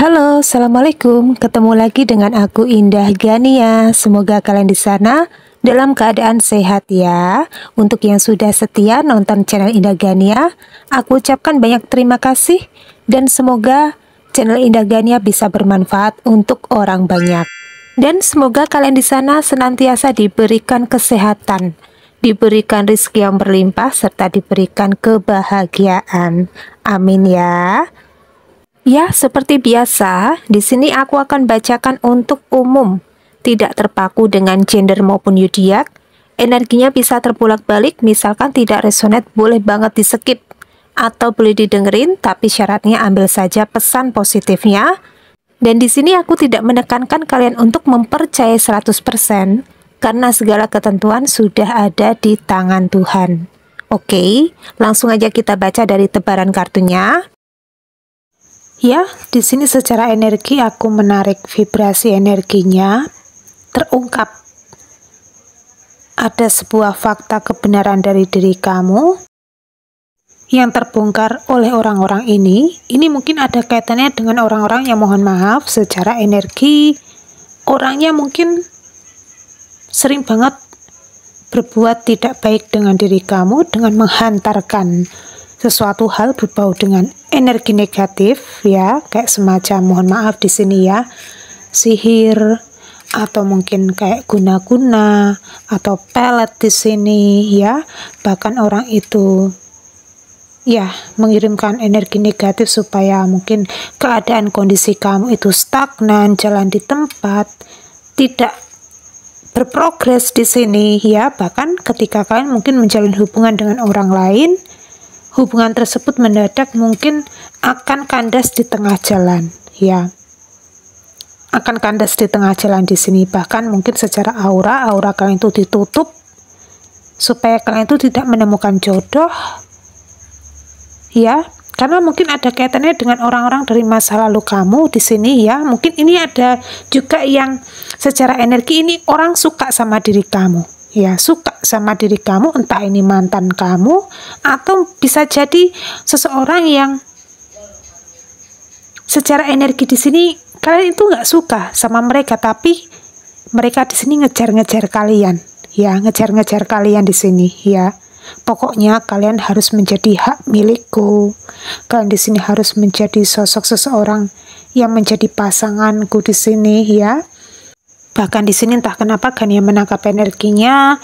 Halo, Assalamualaikum. Ketemu lagi dengan aku Indah Gania. Semoga kalian di sana dalam keadaan sehat ya. Untuk yang sudah setia nonton channel Indah Gania, aku ucapkan banyak terima kasih dan semoga channel Indah Gania bisa bermanfaat untuk orang banyak. Dan semoga kalian di sana senantiasa diberikan kesehatan, diberikan rezeki yang berlimpah serta diberikan kebahagiaan. Amin ya. Ya, seperti biasa, di sini aku akan bacakan untuk umum, tidak terpaku dengan gender maupun zodiak. Energinya bisa terbolak-balik, misalkan tidak resonate boleh banget di skip atau boleh didengerin, tapi syaratnya ambil saja pesan positifnya. Dan di sini aku tidak menekankan kalian untuk mempercayai 100% karena segala ketentuan sudah ada di tangan Tuhan. Oke, langsung aja kita baca dari tebaran kartunya. Ya, di sini secara energi aku menarik vibrasi energinya, terungkap ada sebuah fakta kebenaran dari diri kamu yang terbongkar oleh orang-orang ini. Ini mungkin ada kaitannya dengan orang-orang yang mohon maaf secara energi, orangnya mungkin sering banget berbuat tidak baik dengan diri kamu dengan menghantarkan sesuatu hal berbau dengan energi negatif ya, kayak semacam mohon maaf di sini ya, sihir atau mungkin kayak guna-guna atau pelet di sini ya. Bahkan orang itu ya mengirimkan energi negatif supaya mungkin keadaan kondisi kamu itu stagnan, jalan di tempat, tidak berprogres di sini ya. Bahkan ketika kalian mungkin menjalin hubungan dengan orang lain, hubungan tersebut mendadak mungkin akan kandas di tengah jalan ya, akan kandas di tengah jalan di sini. Bahkan mungkin secara aura kalian itu ditutup supaya kalian itu tidak menemukan jodoh ya, karena mungkin ada kaitannya dengan orang-orang dari masa lalu kamu di sini ya. Mungkin ini ada juga yang secara energi ini orang suka sama diri kamu ya, suka sama diri kamu, entah ini mantan kamu atau bisa jadi seseorang yang secara energi di sini kalian itu nggak suka sama mereka, tapi mereka di sini ngejar-ngejar kalian ya, ngejar-ngejar kalian di sini ya. Pokoknya kalian harus menjadi hak milikku, kalian di sini harus menjadi sosok seseorang yang menjadi pasanganku di sini ya. Bahkan di sini entah kenapa Gania menangkap energinya,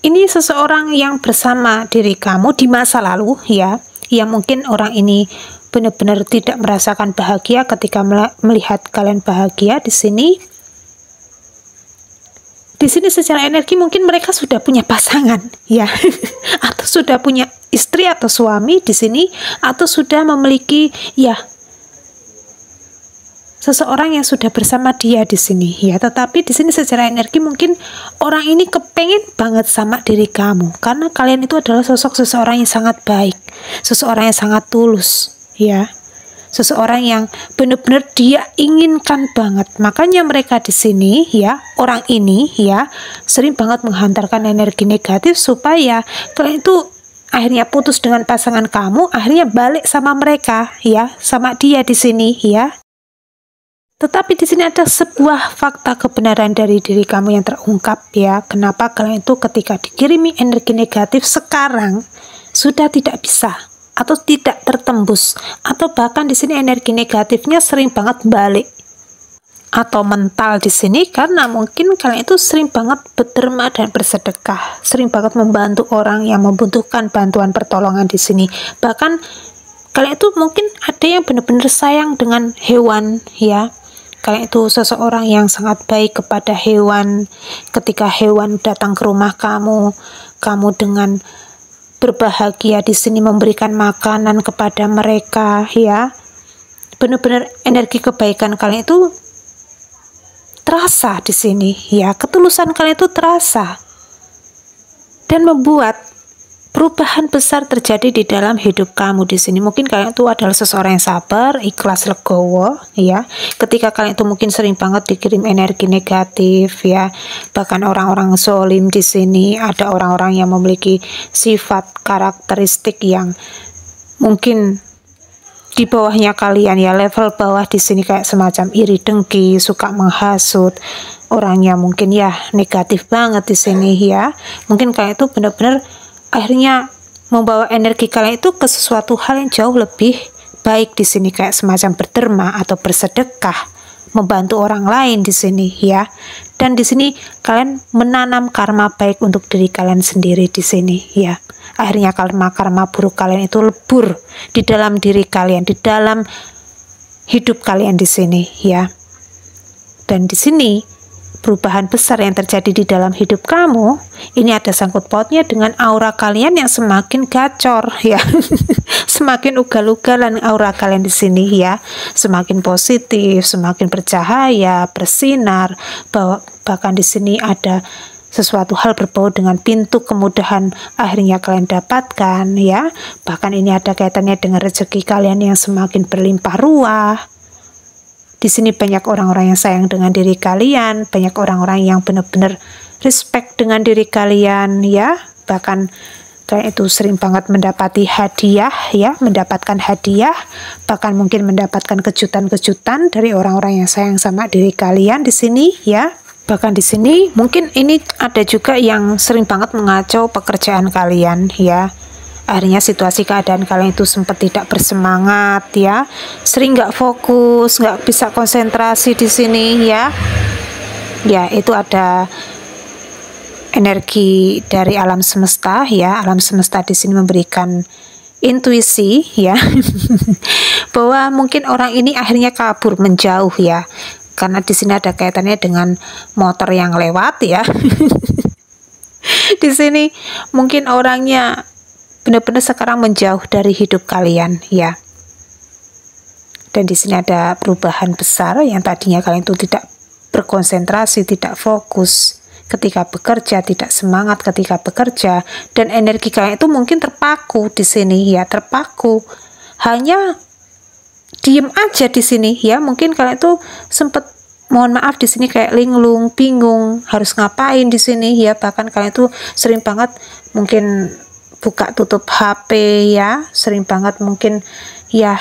ini seseorang yang bersama diri kamu di masa lalu ya, yang mungkin orang ini benar-benar tidak merasakan bahagia ketika melihat kalian bahagia di sini. Di sini secara energi mungkin mereka sudah punya pasangan ya, atau sudah punya istri atau suami di sini, atau sudah memiliki ya seseorang yang sudah bersama dia di sini ya. Tetapi di sini secara energi mungkin orang ini kepengen banget sama diri kamu karena kalian itu adalah sosok seseorang yang sangat baik, seseorang yang sangat tulus ya, seseorang yang benar-benar dia inginkan banget. Makanya mereka di sini ya, orang ini ya sering banget menghantarkan energi negatif supaya kalian itu akhirnya putus dengan pasangan kamu, akhirnya balik sama mereka ya, sama dia di sini ya. Tetapi di sini ada sebuah fakta kebenaran dari diri kamu yang terungkap ya. Kenapa kalian itu ketika dikirimi energi negatif sekarang sudah tidak bisa atau tidak tertembus, atau bahkan di sini energi negatifnya sering banget balik atau mental di sini karena mungkin kalian itu sering banget berderma dan bersedekah, sering banget membantu orang yang membutuhkan bantuan pertolongan di sini. Bahkan kalian itu mungkin ada yang benar-benar sayang dengan hewan ya. Kalian itu seseorang yang sangat baik kepada hewan. Ketika hewan datang ke rumah kamu, kamu dengan berbahagia di sini memberikan makanan kepada mereka ya. Benar-benar energi kebaikan kalian itu terasa di sini ya, ketulusan kalian itu terasa dan membuat perubahan besar terjadi di dalam hidup kamu di sini. Mungkin kalian itu adalah seseorang yang sabar, ikhlas, legowo ya. Ketika kalian itu mungkin sering banget dikirim energi negatif ya. Bahkan orang-orang zolim di sini, ada orang-orang yang memiliki sifat karakteristik yang mungkin di bawahnya kalian ya, level bawah di sini kayak semacam iri dengki, suka menghasut, orangnya mungkin ya negatif banget di sini ya. Mungkin kalian itu benar-benar akhirnya membawa energi kalian itu ke sesuatu hal yang jauh lebih baik di sini, kayak semacam berderma atau bersedekah, membantu orang lain di sini ya. Dan di sini kalian menanam karma baik untuk diri kalian sendiri di sini ya. Akhirnya karma-karma buruk kalian itu lebur di dalam diri kalian, di dalam hidup kalian di sini ya. Dan di sini perubahan besar yang terjadi di dalam hidup kamu ini ada sangkut pautnya dengan aura kalian yang semakin gacor ya. Semakin ugal-ugalan aura kalian di sini ya, semakin positif, semakin bercahaya, bersinar. Bahkan di sini ada sesuatu hal berbau dengan pintu kemudahan akhirnya kalian dapatkan ya. Bahkan ini ada kaitannya dengan rezeki kalian yang semakin berlimpah ruah. Di sini banyak orang-orang yang sayang dengan diri kalian, banyak orang-orang yang benar-benar respect dengan diri kalian ya. Bahkan kalian itu sering banget mendapati hadiah ya, mendapatkan hadiah, bahkan mungkin mendapatkan kejutan-kejutan dari orang-orang yang sayang sama diri kalian di sini ya. Bahkan di sini mungkin ini ada juga yang sering banget mengacau pekerjaan kalian ya. Akhirnya situasi keadaan kalian itu sempat tidak bersemangat ya, sering nggak fokus, nggak bisa konsentrasi di sini ya. Ya, itu ada energi dari alam semesta ya. Alam semesta di sini memberikan intuisi ya, bahwa mungkin orang ini akhirnya kabur menjauh ya. Karena di sini ada kaitannya dengan motor yang lewat ya. Di sini mungkin orangnya benar-benar sekarang menjauh dari hidup kalian ya. Dan di sini ada perubahan besar yang tadinya kalian itu tidak berkonsentrasi, tidak fokus ketika bekerja, tidak semangat ketika bekerja, dan energi kalian itu mungkin terpaku di sini ya, terpaku. Hanya diem aja di sini ya. Mungkin kalian tuh sempet, mohon maaf di sini kayak linglung, bingung harus ngapain di sini ya. Bahkan kalian tuh sering banget mungkin buka tutup HP ya, sering banget mungkin ya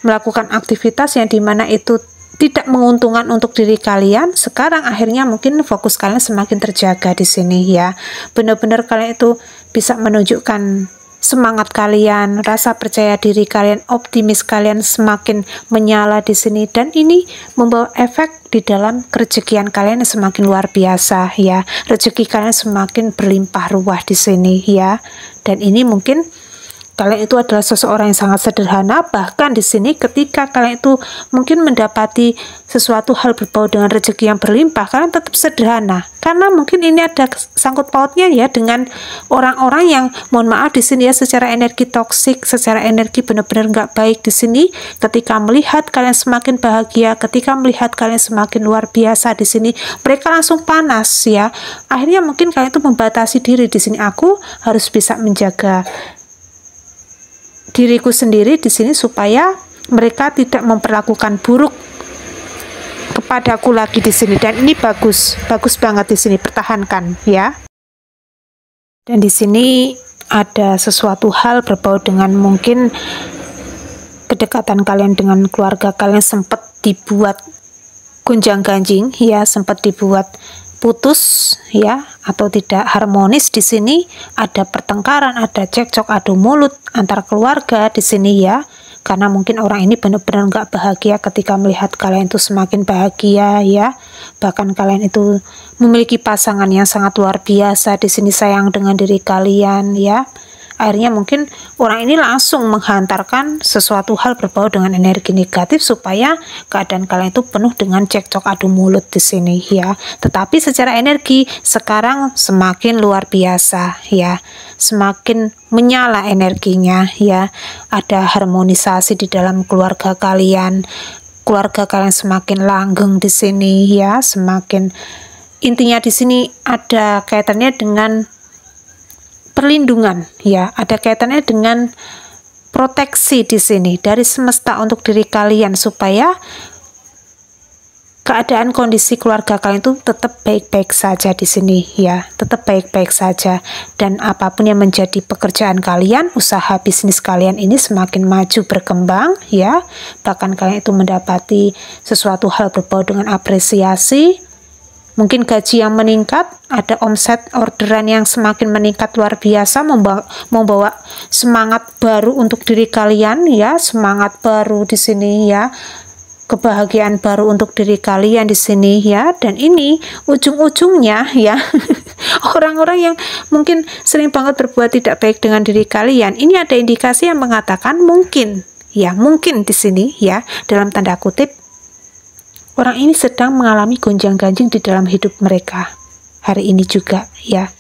melakukan aktivitas yang dimana itu tidak menguntungkan untuk diri kalian. Sekarang akhirnya mungkin fokus kalian semakin terjaga di sini ya. Benar-benar kalian itu bisa menunjukkan semangat kalian, rasa percaya diri kalian, optimis kalian semakin menyala di sini, dan ini membawa efek di dalam kerezekian kalian yang semakin luar biasa ya. Rezeki kalian semakin berlimpah ruah di sini ya. Dan ini mungkin kalian itu adalah seseorang yang sangat sederhana. Bahkan di sini ketika kalian itu mungkin mendapati sesuatu hal berbau dengan rezeki yang berlimpah, kalian tetap sederhana. Karena mungkin ini ada sangkut pautnya ya dengan orang-orang yang, mohon maaf di sini ya, secara energi toksik, secara energi benar-benar nggak baik di sini. Ketika melihat kalian semakin bahagia, ketika melihat kalian semakin luar biasa di sini, mereka langsung panas ya. Akhirnya mungkin kalian itu membatasi diri di sini. Aku harus bisa menjaga diriku sendiri di sini supaya mereka tidak memperlakukan buruk kepadaku lagi di sini. Dan ini bagus banget di sini, pertahankan ya. Dan di sini ada sesuatu hal berbau dengan mungkin kedekatan kalian dengan keluarga kalian sempat dibuat gonjang-ganjing ya, sempat dibuat putus ya, atau tidak harmonis di sini. Ada pertengkaran, ada cekcok, adu mulut antar keluarga di sini ya. Karena mungkin orang ini benar-benar nggak bahagia ketika melihat kalian itu semakin bahagia ya. Bahkan kalian itu memiliki pasangan yang sangat luar biasa di sini, sayang dengan diri kalian ya. Akhirnya mungkin orang ini langsung menghantarkan sesuatu hal berbau dengan energi negatif supaya keadaan kalian itu penuh dengan cekcok adu mulut di sini ya. Tetapi secara energi sekarang semakin luar biasa ya, semakin menyala energinya ya. Ada harmonisasi di dalam keluarga kalian semakin langgeng di sini ya, semakin, intinya di sini ada kaitannya dengan perlindungan ya, ada kaitannya dengan proteksi di sini dari semesta untuk diri kalian, supaya keadaan kondisi keluarga kalian itu tetap baik-baik saja di sini ya, tetap baik-baik saja. Dan apapun yang menjadi pekerjaan kalian, usaha bisnis kalian ini semakin maju berkembang ya. Bahkan kalian itu mendapati sesuatu hal berbau dengan apresiasi. Mungkin gaji yang meningkat, ada omset orderan yang semakin meningkat luar biasa, membawa semangat baru untuk diri kalian ya, semangat baru di sini ya, kebahagiaan baru untuk diri kalian di sini ya. Dan ini ujung-ujungnya ya, orang-orang yang mungkin sering banget berbuat tidak baik dengan diri kalian, ini ada indikasi yang mengatakan mungkin ya, mungkin di sini ya, dalam tanda kutip, orang ini sedang mengalami gonjang-ganjing di dalam hidup mereka hari ini juga ya.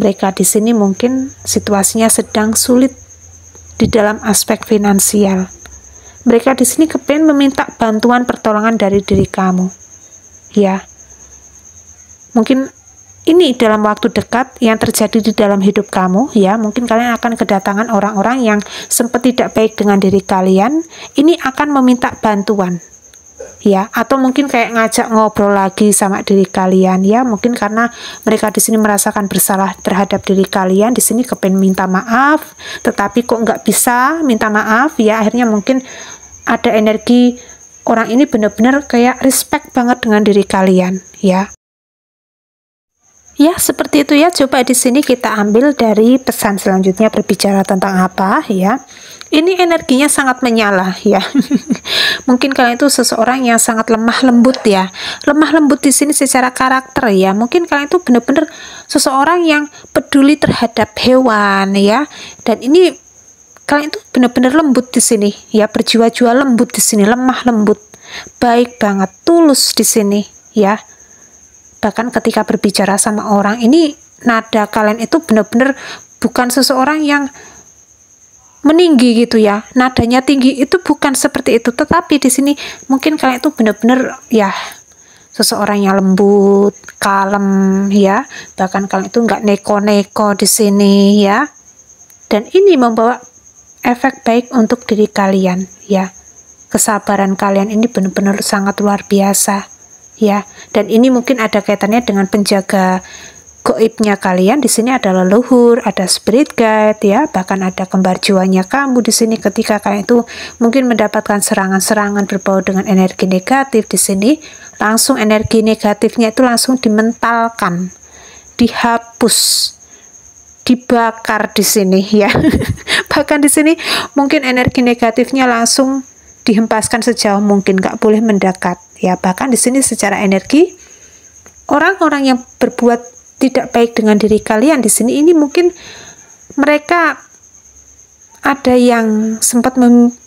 Mereka di sini mungkin situasinya sedang sulit di dalam aspek finansial. Mereka di sini kepengen meminta bantuan pertolongan dari diri kamu ya. Mungkin ini dalam waktu dekat yang terjadi di dalam hidup kamu ya. Mungkin kalian akan kedatangan orang-orang yang sempat tidak baik dengan diri kalian, ini akan meminta bantuan ya, atau mungkin kayak ngajak ngobrol lagi sama diri kalian ya. Mungkin karena mereka di sini merasakan bersalah terhadap diri kalian, di sini kepengen minta maaf, tetapi kok nggak bisa minta maaf ya. Akhirnya mungkin ada energi orang ini benar-benar kayak respect banget dengan diri kalian ya. Ya, seperti itu ya. Coba di sini kita ambil dari pesan selanjutnya berbicara tentang apa ya. Ini energinya sangat menyala ya. Mungkin kalian itu seseorang yang sangat lemah lembut ya. Lemah lembut di sini secara karakter ya. Mungkin kalian itu benar-benar seseorang yang peduli terhadap hewan ya. Dan ini kalian itu benar-benar lembut di sini ya, berjiwa-jiwa lembut di sini, lemah lembut, baik banget, tulus di sini ya. Bahkan ketika berbicara sama orang ini, nada kalian itu benar-benar bukan seseorang yang meninggi gitu ya, nadanya tinggi, itu bukan seperti itu. Tetapi di sini mungkin kalian itu benar-benar ya seseorang yang lembut, kalem ya. Bahkan kalian itu nggak neko-neko di sini ya. Dan ini membawa efek baik untuk diri kalian ya. Kesabaran kalian ini benar-benar sangat luar biasa ya. Dan ini mungkin ada kaitannya dengan penjaga goibnya kalian. Di sini ada leluhur, ada spirit guide ya, bahkan ada kembar jiwanya kamu di sini. Ketika kalian itu mungkin mendapatkan serangan-serangan berbau dengan energi negatif di sini, langsung energi negatifnya itu langsung dimentalkan, dihapus, dibakar di sini ya. Bahkan di sini mungkin energi negatifnya langsung dihempaskan sejauh mungkin, nggak boleh mendekat ya. Bahkan di sini secara energi, orang-orang yang berbuat tidak baik dengan diri kalian di sini, ini mungkin mereka ada yang sempat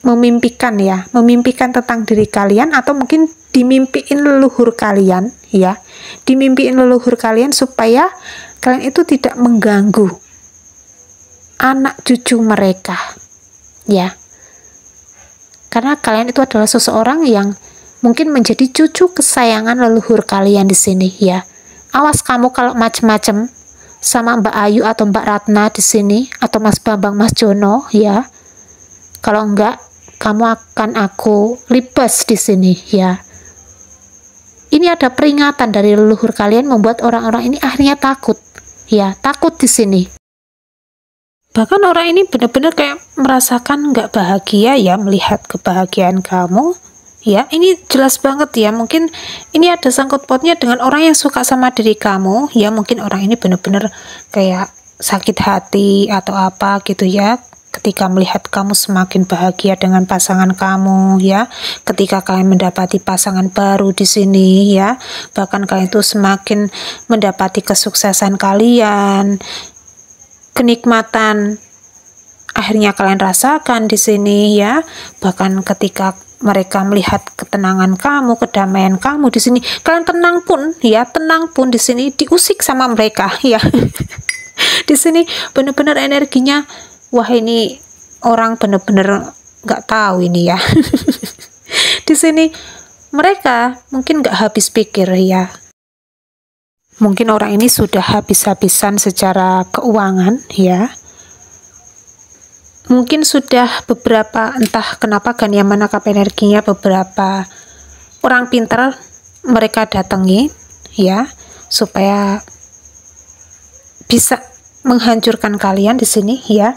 memimpikan ya, memimpikan tentang diri kalian, atau mungkin dimimpiin leluhur kalian ya, dimimpiin leluhur kalian supaya kalian itu tidak mengganggu anak cucu mereka ya. Karena kalian itu adalah seseorang yang mungkin menjadi cucu kesayangan leluhur kalian di sini ya. Awas kamu kalau macem-macem sama Mbak Ayu atau Mbak Ratna di sini, atau Mas Bambang, Mas Jono ya. Kalau enggak, kamu akan aku libas di sini ya. Ini ada peringatan dari leluhur kalian, membuat orang-orang ini akhirnya takut ya, takut di sini. Bahkan orang ini benar-benar kayak merasakan nggak bahagia ya melihat kebahagiaan kamu ya. Ini jelas banget ya, mungkin ini ada sangkut pautnya dengan orang yang suka sama diri kamu ya. Mungkin orang ini benar-benar kayak sakit hati atau apa gitu ya, ketika melihat kamu semakin bahagia dengan pasangan kamu ya. Ketika kalian mendapati pasangan baru di sini ya, bahkan kalian itu semakin mendapati kesuksesan kalian, kenikmatan akhirnya kalian rasakan di sini ya. Bahkan ketika mereka melihat ketenangan kamu, kedamaian kamu di sini, kalian tenang pun ya, tenang pun di sini diusik sama mereka ya. Di sini benar-benar energinya, wah ini orang benar-benar nggak tahu ini ya. Di sini mereka mungkin nggak habis pikir ya. Mungkin orang ini sudah habis-habisan secara keuangan ya. Mungkin sudah beberapa, entah kenapa Gania menangkap energinya, beberapa orang pintar mereka datangi ya, supaya bisa menghancurkan kalian di sini ya,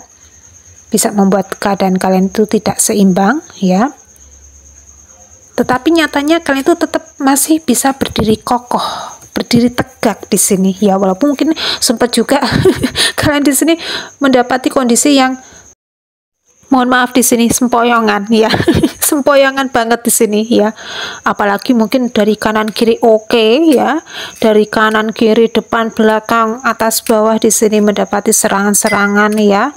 bisa membuat keadaan kalian itu tidak seimbang ya. Tetapi nyatanya kalian itu tetap masih bisa berdiri kokoh, berdiri tegak di sini ya, walaupun mungkin sempat juga kalian di sini mendapati kondisi yang, mohon maaf di sini, sempoyongan ya. Sempoyongan banget di sini ya. Apalagi mungkin dari kanan kiri oke ya, dari kanan kiri depan belakang atas bawah di sini mendapati serangan-serangan ya.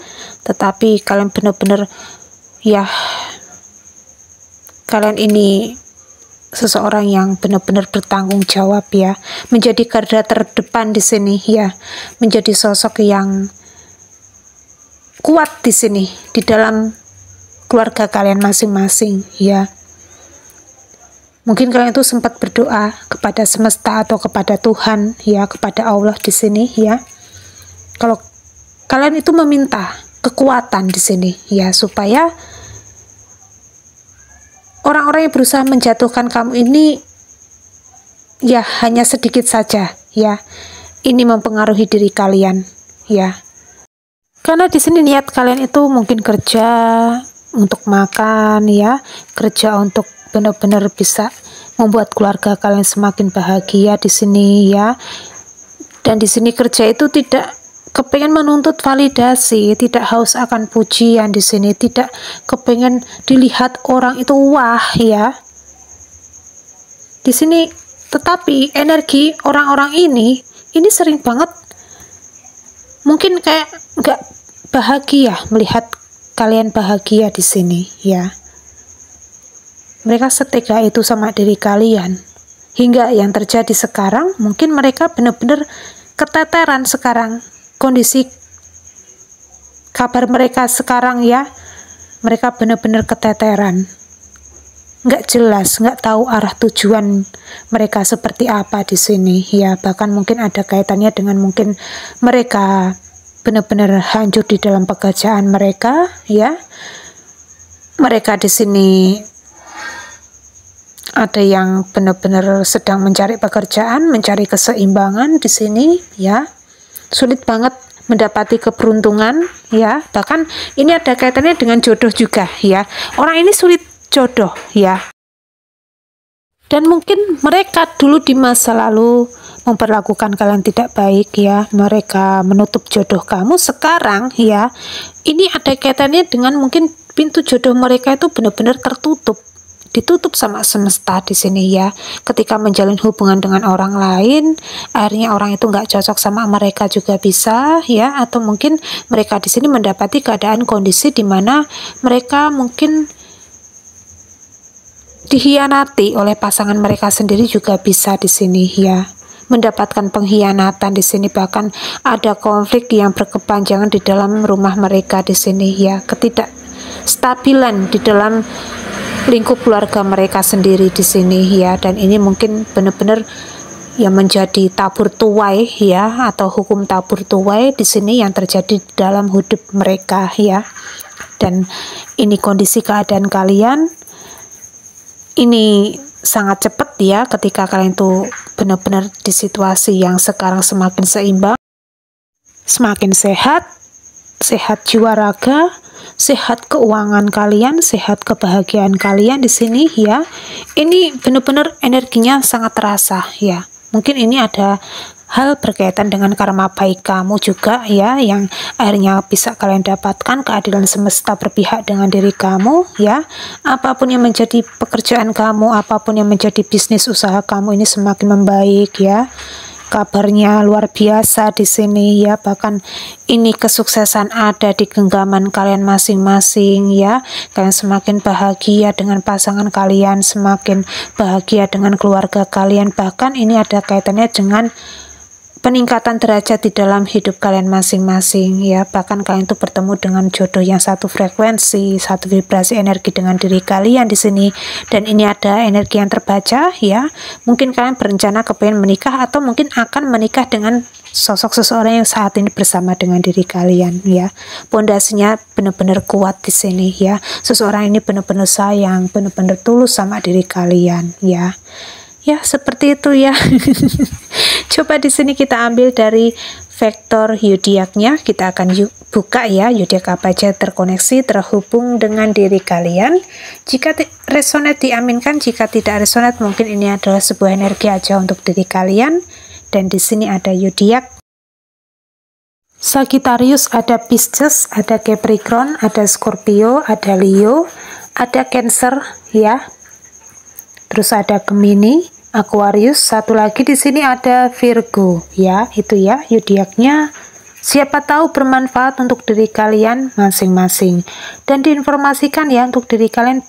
Tetapi kalian benar-benar ya, kalian ini seseorang yang benar-benar bertanggung jawab ya, menjadi garda terdepan di sini ya, menjadi sosok yang kuat di sini di dalam keluarga kalian masing-masing ya. Mungkin kalian itu sempat berdoa kepada semesta atau kepada Tuhan ya, kepada Allah di sini ya. Kalau kalian itu meminta kekuatan di sini ya, supaya orang-orang yang berusaha menjatuhkan kamu ini ya hanya sedikit saja ya. Ini mempengaruhi diri kalian ya. Karena di sini niat kalian itu mungkin kerja untuk makan ya, kerja untuk benar-benar bisa membuat keluarga kalian semakin bahagia di sini ya. Dan di sini kerja itu tidak kepengen menuntut validasi, tidak haus akan pujian di sini, tidak kepengen dilihat orang itu wah ya. Di sini tetapi energi orang-orang ini sering banget mungkin kayak nggak bahagia melihat kalian bahagia di sini ya. Mereka setega itu sama diri kalian, hingga yang terjadi sekarang mungkin mereka benar-benar keteteran sekarang. Kondisi kabar mereka sekarang ya, mereka benar-benar keteteran, nggak jelas, nggak tahu arah tujuan mereka seperti apa di sini ya. Bahkan mungkin ada kaitannya dengan mungkin mereka benar-benar hancur di dalam pekerjaan mereka ya. Mereka di sini ada yang benar-benar sedang mencari pekerjaan, mencari keseimbangan di sini ya. Sulit banget mendapati keberuntungan ya. Bahkan ini ada kaitannya dengan jodoh juga ya. Orang ini sulit jodoh ya. Dan mungkin mereka dulu di masa lalu memperlakukan kalian tidak baik ya, mereka menutup jodoh kamu. Sekarang ya, ini ada kaitannya dengan mungkin pintu jodoh mereka itu benar-benar tertutup, ditutup sama semesta di sini ya. Ketika menjalin hubungan dengan orang lain, akhirnya orang itu nggak cocok sama mereka juga bisa ya. Atau mungkin mereka di sini mendapati keadaan kondisi di mana mereka mungkin dihianati oleh pasangan mereka sendiri juga bisa di sini ya, mendapatkan pengkhianatan di sini. Bahkan ada konflik yang berkepanjangan di dalam rumah mereka di sini ya, ketidakstabilan di dalam lingkup keluarga mereka sendiri di sini ya. Dan ini mungkin benar-benar yang menjadi tabur tuai ya, atau hukum tabur tuai di sini yang terjadi di dalam hidup mereka ya. Dan ini kondisi keadaan kalian ini sangat cepat ya, ketika kalian tuh benar-benar di situasi yang sekarang semakin seimbang, semakin sehat, sehat jiwa raga, sehat keuangan kalian, sehat kebahagiaan kalian di sini ya. Ini benar-benar energinya sangat terasa ya. Mungkin ini ada hal berkaitan dengan karma baik kamu juga ya, yang akhirnya bisa kalian dapatkan keadilan semesta berpihak dengan diri kamu ya. Apapun yang menjadi pekerjaan kamu, apapun yang menjadi bisnis usaha kamu, ini semakin membaik ya. Kabarnya luar biasa di sini ya. Bahkan ini kesuksesan ada di genggaman kalian masing-masing ya. Kalian semakin bahagia dengan pasangan kalian, semakin bahagia dengan keluarga kalian. Bahkan ini ada kaitannya dengan peningkatan derajat di dalam hidup kalian masing-masing ya. Bahkan kalian itu bertemu dengan jodoh yang satu frekuensi, satu vibrasi energi dengan diri kalian di sini. Dan ini ada energi yang terbaca ya. Mungkin kalian berencana kepengen menikah atau mungkin akan menikah dengan sosok seseorang yang saat ini bersama dengan diri kalian ya. Pondasinya benar-benar kuat di sini ya. Seseorang ini benar-benar sayang, benar-benar tulus sama diri kalian ya. Ya, seperti itu ya. Coba di sini kita ambil dari vektor zodiaknya. Kita akan buka ya, zodiak apa aja terkoneksi, terhubung dengan diri kalian. Jika resonate diaminkan, jika tidak resonate mungkin ini adalah sebuah energi aja untuk diri kalian. Dan di sini ada zodiak Sagittarius, ada Pisces, ada Capricorn, ada Scorpio, ada Leo, ada Cancer ya. Terus ada Gemini, Aquarius, satu lagi di sini ada Virgo ya. Itu ya zodiaknya. Siapa tahu bermanfaat untuk diri kalian masing-masing. Dan diinformasikan ya untuk diri kalian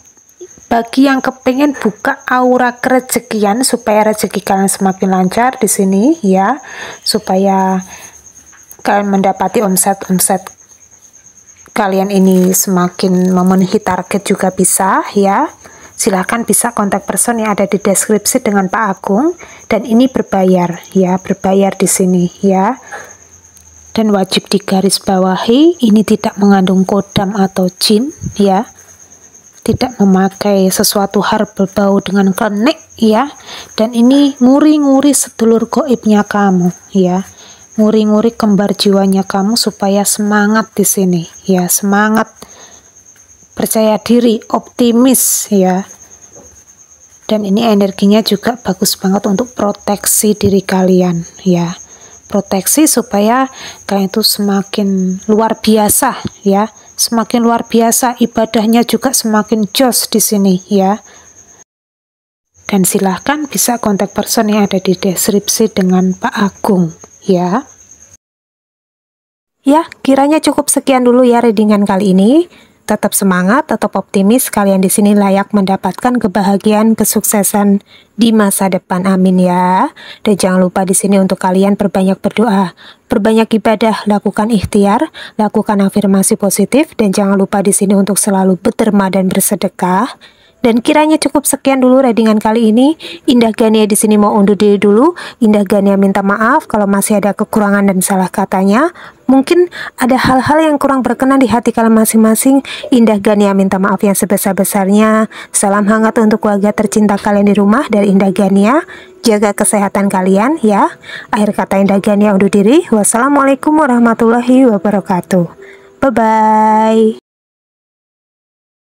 bagi yang kepengen buka aura kerezekian supaya rezeki kalian semakin lancar di sini ya. Supaya kalian mendapati omset-omset kalian ini semakin memenuhi target juga bisa ya. Silahkan bisa kontak person yang ada di deskripsi dengan Pak Agung, dan ini berbayar ya, berbayar di sini ya. Dan wajib digarisbawahi, ini tidak mengandung kodam atau jin ya, tidak memakai sesuatu herbal bau dengan klenik ya. Dan ini nguri-nguri sedulur goibnya kamu ya, nguri-nguri kembar jiwanya kamu supaya semangat di sini ya, semangat, percaya diri, optimis ya. Dan ini energinya juga bagus banget untuk proteksi diri kalian ya, proteksi supaya kalian itu semakin luar biasa ya, semakin luar biasa, ibadahnya juga semakin jos di sini ya. Dan silahkan bisa kontak person yang ada di deskripsi dengan Pak Agung ya. Ya, kiranya cukup sekian dulu ya readingan kali ini. Tetap semangat, tetap optimis. Kalian di sini layak mendapatkan kebahagiaan, kesuksesan di masa depan. Amin ya. Dan jangan lupa di sini untuk kalian perbanyak berdoa, perbanyak ibadah, lakukan ikhtiar, lakukan afirmasi positif, dan jangan lupa di sini untuk selalu berderma dan bersedekah. Dan kiranya cukup sekian dulu readingan kali ini. Indah Gania di sini mau undur diri dulu. Indah Gania minta maaf kalau masih ada kekurangan dan salah katanya. Mungkin ada hal-hal yang kurang berkenan di hati kalian masing-masing. Indah Gania minta maaf yang sebesar-besarnya. Salam hangat untuk keluarga tercinta kalian di rumah dari Indah Gania. Jaga kesehatan kalian ya. Akhir kata Indah Gania undur diri. Wassalamualaikum warahmatullahi wabarakatuh. Bye-bye.